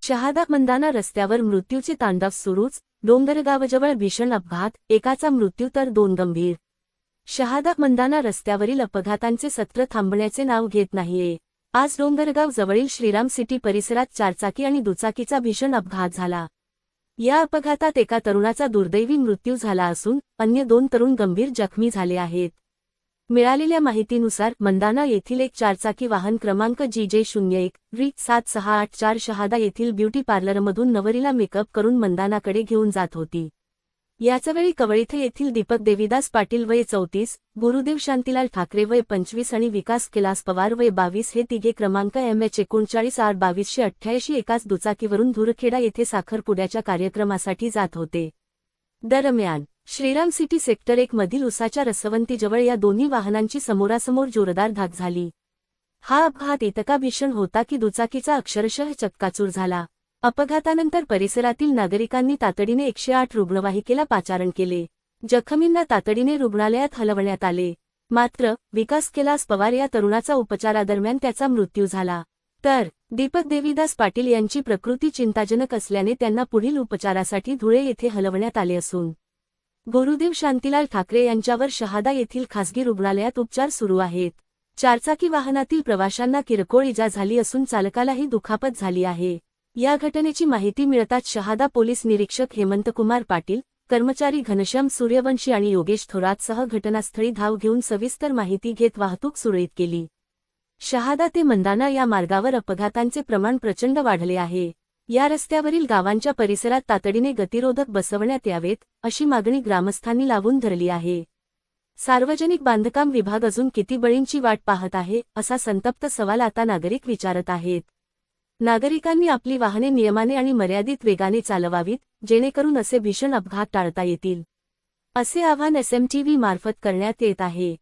शहादा मंदाना रस्त्यावर मृत्यूचे तांडव सुरूच, डोंगरगावजवळ भीषण अपघात, एकाचा मृत्यू तर 2 गंभीर. शहादा मंदाना रस्त्यावरील अपघातांचे सत्र थांबण्याचे नाव घेत नाहीये. आज डोंगरगाव जवळील श्रीराम सिटी परिसरात चारचाकी आणि दुचाकीचा भीषण अपघात झाला. या अपघातात एका तरुणाचा दुर्दैवी मृत्यू झाला असून अन्य 2 तरुण गंभीर जखमी झाले आहेत. मिळालेल्या माहितीनुसार मंदाना येथील एक चारचाकी वाहन क्रमांक GJ01-7684 शहादा येथील ब्युटी पार्लरमधून नवरीला मेकअप करून मंदानाकडे घेऊन जात होती. याचवेळी कवळीथे येथील दीपक देवीदास पाटील वय 34, गुरुदेव शांतीलाल ठाकरे वय 25 आणि विकास कैलास पवार वय 22 हे तिघे क्रमांक MH39R2288 एकाच दुचाकीवरून धुरखेडा येथे साखरपुड्याच्या कार्यक्रमासाठी जात होते. दरम्यान श्रीराम सिटी सेक्टर 1 मधील उसाच्या रसवंतीजवळ या दोन्ही वाहनांची समोरासमोर जोरदार धडक झाली. हा अपघात इतका भीषण होता की दुचाकीचा अक्षरशः चक्काचूर झाला. अपघातानंतर परिसरातील नागरिकांनी तातडीने 108 रुग्णवाहिकेला पाचारण केले. जखमींना तातडीने रुग्णालयात हलवण्यात आले. मात्र विकास कैलास पवार या तरुणाचा उपचारादरम्यान त्याचा मृत्यू झाला. तर दीपक देवीदास पाटील यांची प्रकृती चिंताजनक असल्याने त्यांना पुढील उपचारासाठी धुळे येथे हलवण्यात आले असून गुरुदेव शांतीलाल ठाकरे यांच्यावर शहादा येथील खासगी रुग्णालयात उपचार सुरू आहेत. चारचाकी वाहनातील प्रवाशांना किरकोळ इजा झाली असून चालकालाही दुखापत झाली आहे. या घटनेची माहिती मिळताच शहादा पोलीस निरीक्षक हेमंतकुमार पाटील, कर्मचारी घनश्याम सूर्यवंशी आणि योगेश थोरातसह घटनास्थळी धाव घेऊन सविस्तर माहिती घेत वाहतूक सुरळीत केली. शहादा ते मंदाना या मार्गावर अपघातांचे प्रमाण प्रचंड वाढले आहे. या रस्त्यावरील गावांच्या परिसरात तातडीने गतिरोधक बसवण्यात यावेत, अशी मागणी ग्रामस्थांनी लावून धरली आहे. सार्वजनिक बांधकाम विभाग अजून किती बळींची वाट पाहत आहे, असा संतप्त सवाल आता नागरिक विचारत आहेत. नागरिकांनी आपली वाहने नियमाने आणि मर्यादित वेगाने चालवावीत, जेणेकरून असे भीषण अपघात टाळता येतील, असे आवाहन SMTV मार्फत करण्यात येत आहे.